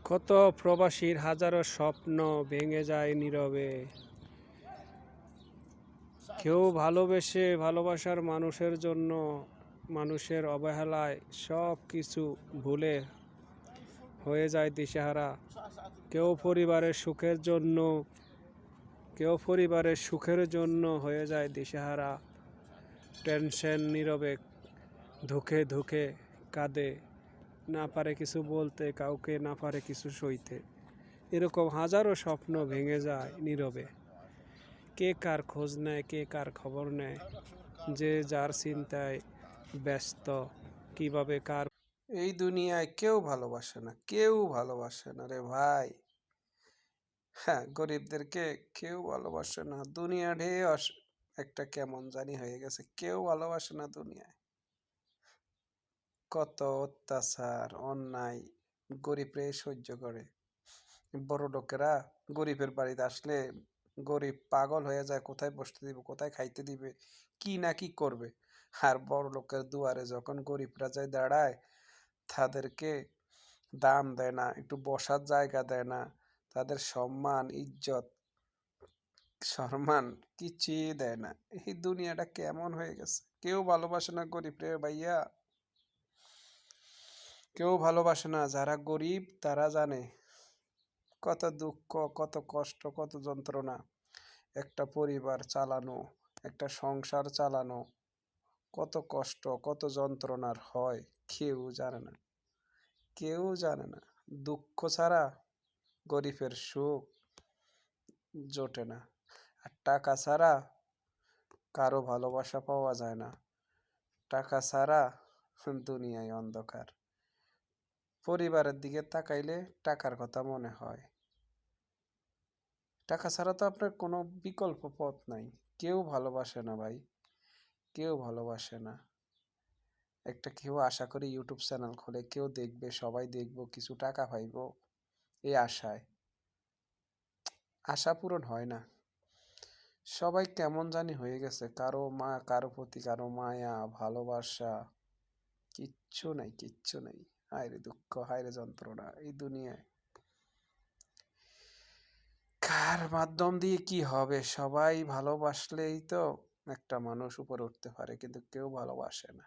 কত প্রবাসীর হাজারো স্বপ্ন ভেঙে যায় নীরবে। কেউ ভালোবেসে ভালোবাসার মানুষের জন্য মানুষের অবহেলায় সব কিছু ভুলে হয়ে যায় দিশেহারা। কেউ পরিবারের সুখের জন্য হয়ে যায় দিশেহারা। টেনশন নীরবে ধুকে ধুকে কাঁদে, না পারে কিছু বলতে, কাউকে না পারে কিছু সইতে। এরকম হাজারো স্বপ্ন ভেঙে যায় নীরবে। কে কার খোঁজ নেয়, কে কার খবর নেয়, যে যার চিন্তায় ব্যস্ত, কিভাবে কার। এই দুনিয়ায় কেউ ভালোবাসে না, কেউ ভালোবাসে না রে ভাই। হ্যাঁ, গরিবদেরকে কেউ ভালোবাসে না। দুনিয়াটা একটা কেমন জানি হয়ে গেছে, কেউ ভালোবাসে না দুনিয়ায়। কত অত্যাচার অন্যায় গরিবরে সহ্য করে। বড় লোকেরা গরিবের বাড়িতে আসলে গরিব পাগল হয়ে যায়, কোথায় বসতে দিবে, কোথায় খাইতে দিবে, কি না কি করবে। আর বড় লোকের দুয়ারে যখন গরিবরা যায় দাঁড়ায়, তাদেরকে দাম দেয় না, একটু বসার জায়গা দেয় না, তাদের সম্মান ইজ্জত সম্মান কিছুই দেয় না। এই দুনিয়াটা কেমন হয়ে গেছে, কেউ ভালোবাসে না গরিব রে ভাইয়া, কেউ ভালোবাসে না। যারা গরিব তারা জানে কত দুঃখ, কত কষ্ট, কত যন্ত্রণা একটা পরিবার চালানো, একটা সংসার চালানো কত কষ্ট, কত যন্ত্রণার হয় কেউ জানে না, কেউ জানে না। দুঃখ ছাড়া গরিবের সুখ জোটে না, আর টাকা ছাড়া কারো ভালোবাসা পাওয়া যায় না। টাকা ছাড়া দুনিয়ায় অন্ধকার। পরিবারের দিকে তাকাইলে টাকার কথা মনে হয়। টাকা ছাড়া তো আপনার কোনো বিকল্প পথ নাই। কেউ ভালোবাসে না ভাই, কেউ ভালোবাসে না। একটা কেউ আশা করে ইউটিউব চ্যানেল খোলে, কেউ দেখবে, সবাই দেখবো, কিছু টাকা পাইবো, এই আশায়। আশা পূরণ হয় না। সবাই কেমন জানি হয়ে গেছে, কারো প্রতি কারো মায়া ভালোবাসা কিচ্ছু নাই, কিচ্ছু নাই। হায়রে দুঃখ, হায়রে যন্ত্রণা এই দুনিয়ায়। কার মাধ্যম দিয়ে কি হবে? সবাই ভালোবাসলেই তো একটা মানুষ উপরে উঠতে পারে, কিন্তু কেউ ভালোবাসে না।